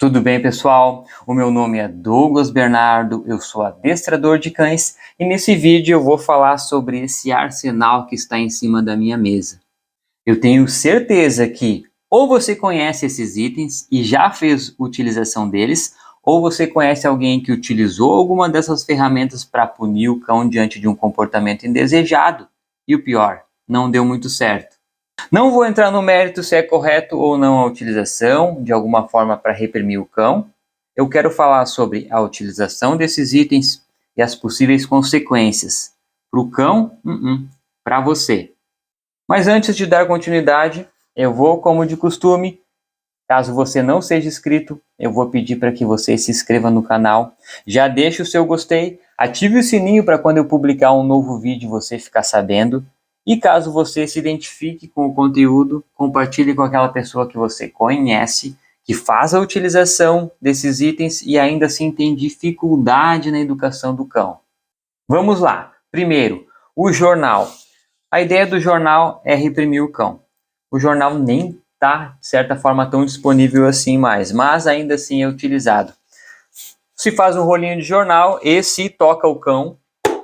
Tudo bem, pessoal? O meu nome é Douglas Bernardo, eu sou adestrador de cães e nesse vídeo eu vou falar sobre esse arsenal que está em cima da minha mesa. Eu tenho certeza que ou você conhece esses itens e já fez utilização deles, ou você conhece alguém que utilizou alguma dessas ferramentas para punir o cão diante de um comportamento indesejado e o pior, não deu muito certo. Não vou entrar no mérito se é correto ou não a utilização de alguma forma para reprimir o cão. Eu quero falar sobre a utilização desses itens e as possíveis consequências para o cão, para você. Mas antes de dar continuidade, eu vou, como de costume, caso você não seja inscrito, eu vou pedir para que você se inscreva no canal. Já deixe o seu gostei, ative o sininho para quando eu publicar um novo vídeo você ficar sabendo. E caso você se identifique com o conteúdo, compartilhe com aquela pessoa que você conhece, que faz a utilização desses itens e ainda assim tem dificuldade na educação do cão. Vamos lá. Primeiro, o jornal. A ideia do jornal é reprimir o cão. O jornal nem está, de certa forma, tão disponível assim mais, mas ainda assim é utilizado. Se faz um rolinho de jornal e se toca o cão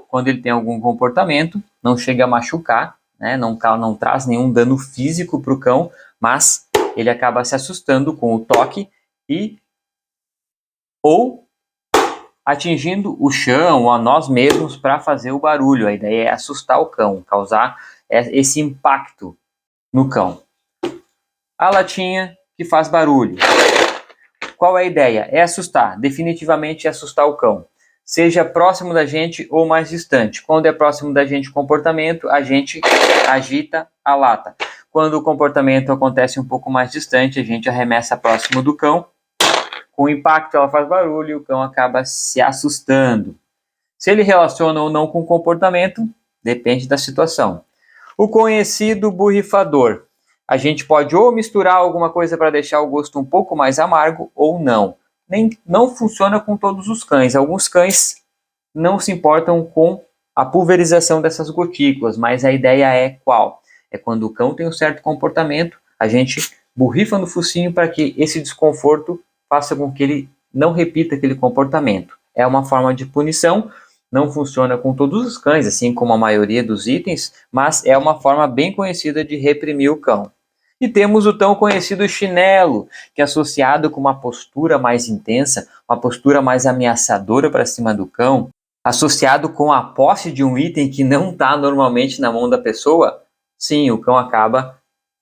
quando ele tem algum comportamento, não chega a machucar, né? não traz nenhum dano físico para o cão, mas ele acaba se assustando com o toque ou atingindo o chão ou a nós mesmos para fazer o barulho. A ideia é assustar o cão, causar esse impacto no cão. A latinha que faz barulho. Qual é a ideia? É assustar, definitivamente assustar o cão. Seja próximo da gente ou mais distante. Quando é próximo da gente o comportamento, a gente agita a lata. Quando o comportamento acontece um pouco mais distante, a gente arremessa próximo do cão. Com o impacto ela faz barulho e o cão acaba se assustando. Se ele relaciona ou não com o comportamento, depende da situação. O conhecido borrifador. A gente pode ou misturar alguma coisa para deixar o gosto um pouco mais amargo ou não. Não funciona com todos os cães. Alguns cães não se importam com a pulverização dessas gotículas, mas a ideia é qual? É quando o cão tem um certo comportamento, a gente borrifa no focinho para que esse desconforto faça com que ele não repita aquele comportamento. É uma forma de punição, não funciona com todos os cães, assim como a maioria dos itens, mas é uma forma bem conhecida de reprimir o cão. E temos o tão conhecido chinelo, que é associado com uma postura mais intensa, uma postura mais ameaçadora para cima do cão, associado com a posse de um item que não está normalmente na mão da pessoa, sim, o cão acaba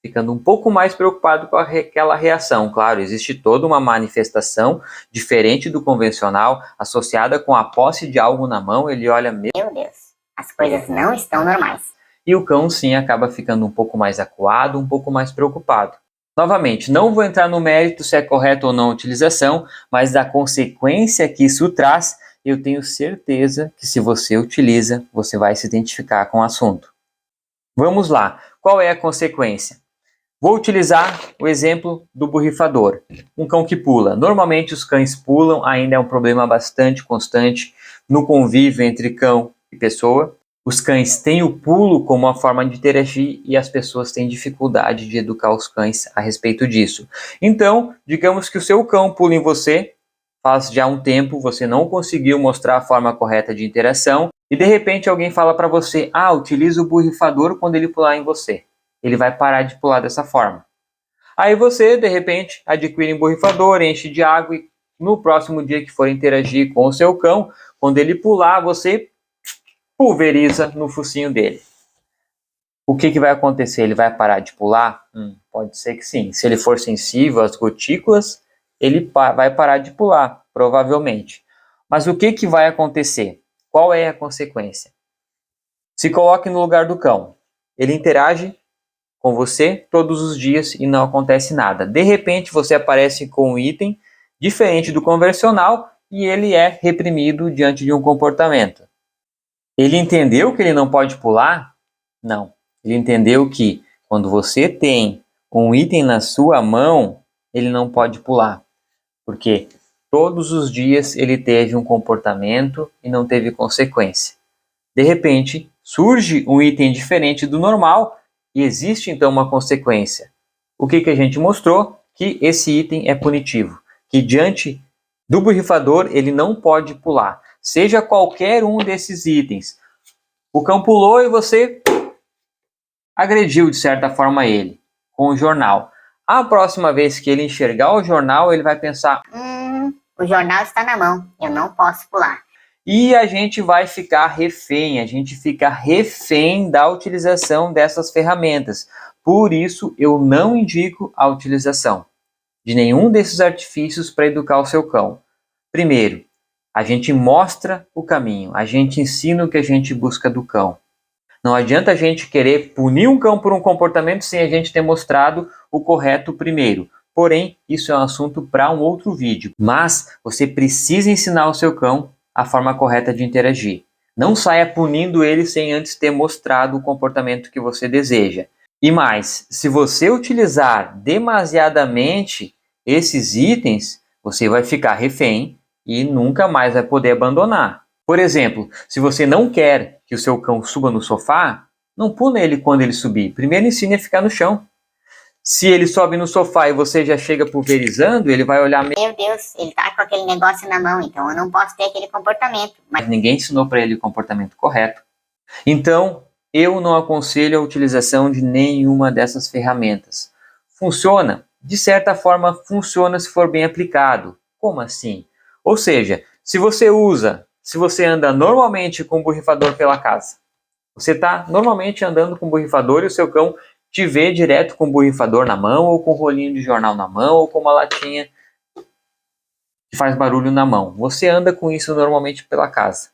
ficando um pouco mais preocupado com aquela reação. Claro, existe toda uma manifestação diferente do convencional, associada com a posse de algo na mão, ele olha, meu Deus, as coisas não estão normais. E o cão sim acaba ficando um pouco mais acuado, um pouco mais preocupado. Novamente, não vou entrar no mérito se é correto ou não a utilização, mas da consequência que isso traz, eu tenho certeza que se você utiliza, você vai se identificar com o assunto. Vamos lá, qual é a consequência? Vou utilizar o exemplo do borrifador, um cão que pula. Normalmente os cães pulam, ainda é um problema bastante constante no convívio entre cão e pessoa. Os cães têm o pulo como uma forma de interagir e as pessoas têm dificuldade de educar os cães a respeito disso. Então, digamos que o seu cão pula em você, faz já um tempo, você não conseguiu mostrar a forma correta de interação e de repente alguém fala para você, utiliza o borrifador quando ele pular em você. Ele vai parar de pular dessa forma. Aí você, de repente, adquire um borrifador, enche de água e no próximo dia que for interagir com o seu cão, quando ele pular, você pulveriza no focinho dele. O que vai acontecer? Ele vai parar de pular? Pode ser que sim. Se ele for sensível às gotículas, ele vai parar de pular, provavelmente. Mas o que vai acontecer? Qual é a consequência? Se coloque no lugar do cão. Ele interage com você todos os dias e não acontece nada. De repente, você aparece com um item diferente do convencional e ele é reprimido diante de um comportamento. Ele entendeu que ele não pode pular? Não. Ele entendeu que quando você tem um item na sua mão, ele não pode pular. Porque todos os dias ele teve um comportamento e não teve consequência. De repente, surge um item diferente do normal e existe então uma consequência. O que a gente mostrou? Que esse item é punitivo. que diante do borrifador ele não pode pular, seja qualquer um desses itens. O cão pulou e você agrediu de certa forma ele com o jornal. A próxima vez que ele enxergar o jornal, ele vai pensar: o jornal está na mão, eu não posso pular. E a gente vai ficar refém, a gente fica refém da utilização dessas ferramentas. Por isso, eu não indico a utilização de nenhum desses artifícios para educar o seu cão. Primeiro, a gente mostra o caminho, a gente ensina o que a gente busca do cão. Não adianta a gente querer punir um cão por um comportamento sem a gente ter mostrado o correto primeiro. Porém, isso é um assunto para um outro vídeo. Mas você precisa ensinar o seu cão a forma correta de interagir. Não saia punindo ele sem antes ter mostrado o comportamento que você deseja. E mais, se você utilizar demasiadamente esses itens, você vai ficar refém e nunca mais vai poder abandonar. Por exemplo, se você não quer que o seu cão suba no sofá, não puna ele quando ele subir. Primeiro ensine a ficar no chão. Se ele sobe no sofá e você já chega pulverizando, ele vai olhar... Meu Deus, ele tá com aquele negócio na mão, então eu não posso ter aquele comportamento. Mas ninguém ensinou para ele o comportamento correto. Então, eu não aconselho a utilização de nenhuma dessas ferramentas. Funciona? De certa forma, funciona se for bem aplicado. Como assim? Ou seja, se você anda normalmente com o borrifador pela casa, você está normalmente andando com o borrifador e o seu cão te vê direto com o borrifador na mão, ou com o rolinho de jornal na mão, ou com uma latinha que faz barulho na mão. Você anda com isso normalmente pela casa.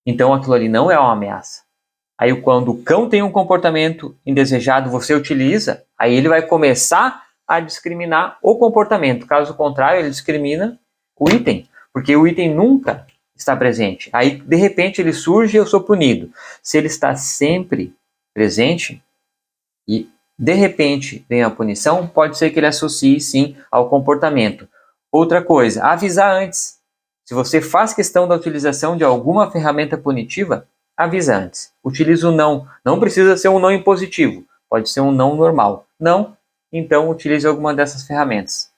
Então aquilo ali não é uma ameaça. Aí quando o cão tem um comportamento indesejado, você utiliza, aí ele vai começar a discriminar o comportamento. Caso contrário, ele discrimina o item, porque o item nunca está presente. Aí, de repente, ele surge e eu sou punido. Se ele está sempre presente e, de repente, vem a punição, pode ser que ele associe, sim, ao comportamento. Outra coisa, avisar antes. Se você faz questão da utilização de alguma ferramenta punitiva, avisa antes. Utilize o não. Não precisa ser um não impositivo. Pode ser um não normal. Não, então utilize alguma dessas ferramentas.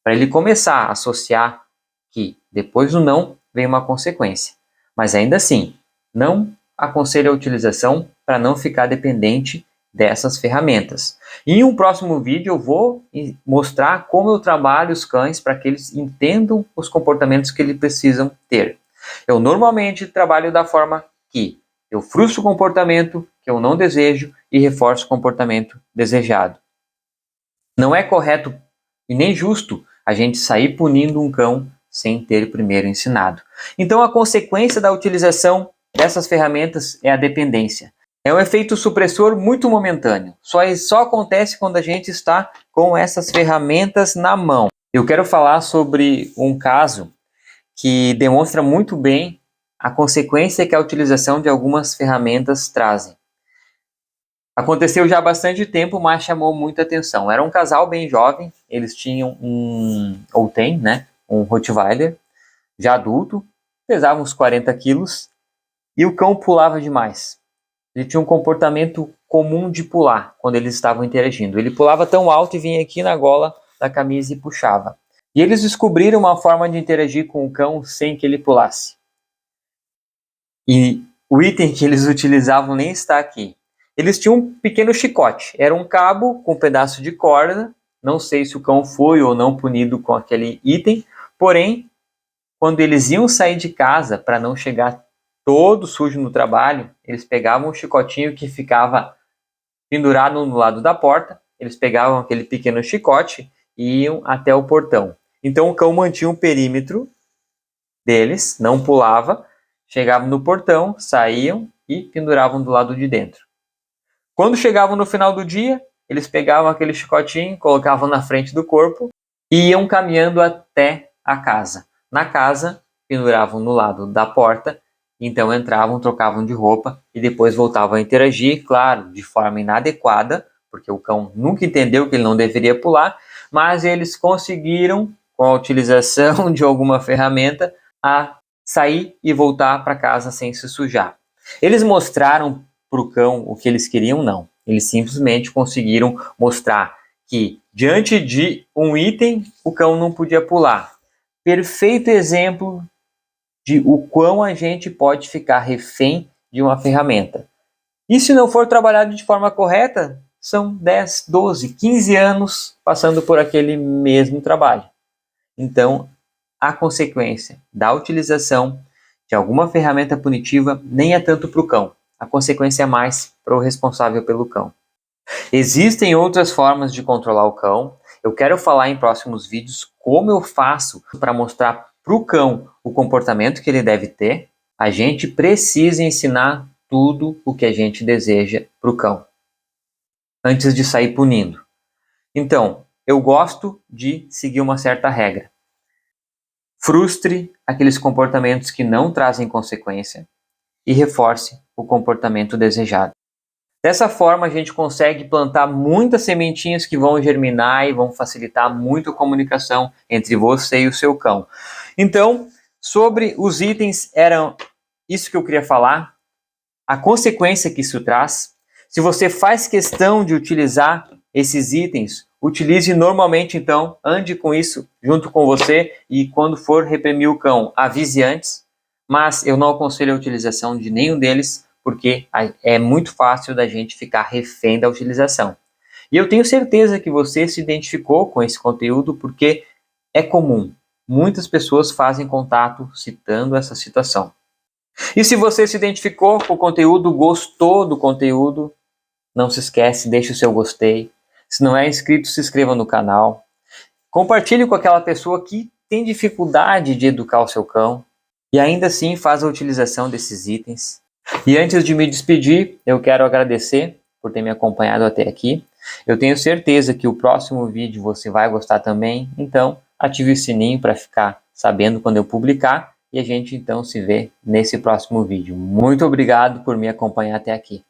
Para ele começar a associar que depois do não vem uma consequência. Mas ainda assim, não aconselho a utilização para não ficar dependente dessas ferramentas. Em um próximo vídeo eu vou mostrar como eu trabalho os cães para que eles entendam os comportamentos que eles precisam ter. Eu normalmente trabalho da forma que eu frustro o comportamento que eu não desejo e reforço o comportamento desejado. Não é correto e nem justo a gente sair punindo um cão sem ter primeiro ensinado. Então a consequência da utilização dessas ferramentas é a dependência. É um efeito supressor muito momentâneo. Só acontece quando a gente está com essas ferramentas na mão. Eu quero falar sobre um caso que demonstra muito bem a consequência que a utilização de algumas ferramentas trazem. Aconteceu já há bastante tempo, mas chamou muita atenção. Era um casal bem jovem, eles tinham um Rottweiler, já adulto, pesava uns 40 quilos, e o cão pulava demais. Ele tinha um comportamento comum de pular quando eles estavam interagindo. Ele pulava tão alto e vinha aqui na gola da camisa e puxava. E eles descobriram uma forma de interagir com o cão sem que ele pulasse. E o item que eles utilizavam nem está aqui. Eles tinham um pequeno chicote. Era um cabo com um pedaço de corda. Não sei se o cão foi ou não punido com aquele item. Porém, quando eles iam sair de casa para não chegar todo sujo no trabalho, eles pegavam um chicotinho que ficava pendurado no lado da porta. Eles pegavam aquele pequeno chicote e iam até o portão. Então o cão mantinha um perímetro deles, não pulava, chegavam no portão, saíam e penduravam do lado de dentro. Quando chegavam no final do dia, eles pegavam aquele chicotinho, colocavam na frente do corpo e iam caminhando até a casa. Na casa, penduravam no lado da porta, então entravam, trocavam de roupa e depois voltavam a interagir, claro, de forma inadequada, porque o cão nunca entendeu que ele não deveria pular, mas eles conseguiram, com a utilização de alguma ferramenta, a sair e voltar para casa sem se sujar. Eles mostraram para o cão o que eles queriam? Não. Eles simplesmente conseguiram mostrar que Diante de um item, o cão não podia pular. Perfeito exemplo de o quão a gente pode ficar refém de uma ferramenta. E se não for trabalhado de forma correta, são 10, 12, 15 anos passando por aquele mesmo trabalho. Então, a consequência da utilização de alguma ferramenta punitiva nem é tanto para o cão. A consequência é mais para o responsável pelo cão. Existem outras formas de controlar o cão. Eu quero falar em próximos vídeos como eu faço para mostrar para o cão o comportamento que ele deve ter. A gente precisa ensinar tudo o que a gente deseja para o cão antes de sair punindo. Então, eu gosto de seguir uma certa regra. Frustre aqueles comportamentos que não trazem consequência e reforce o comportamento desejado. Dessa forma, a gente consegue plantar muitas sementinhas que vão germinar e vão facilitar muito a comunicação entre você e o seu cão. Então, sobre os itens, era isso que eu queria falar, a consequência que isso traz. Se você faz questão de utilizar esses itens, utilize normalmente, então, ande com isso junto com você e quando for reprimir o cão, avise antes, mas eu não aconselho a utilização de nenhum deles, porque é muito fácil da gente ficar refém da utilização. E eu tenho certeza que você se identificou com esse conteúdo, porque é comum. Muitas pessoas fazem contato citando essa situação. E se você se identificou com o conteúdo, gostou do conteúdo, não se esquece, deixe o seu gostei. Se não é inscrito, se inscreva no canal. Compartilhe com aquela pessoa que tem dificuldade de educar o seu cão e ainda assim faz a utilização desses itens. E antes de me despedir, eu quero agradecer por ter me acompanhado até aqui. Eu tenho certeza que o próximo vídeo você vai gostar também, então ative o sininho para ficar sabendo quando eu publicar e a gente então se vê nesse próximo vídeo. Muito obrigado por me acompanhar até aqui.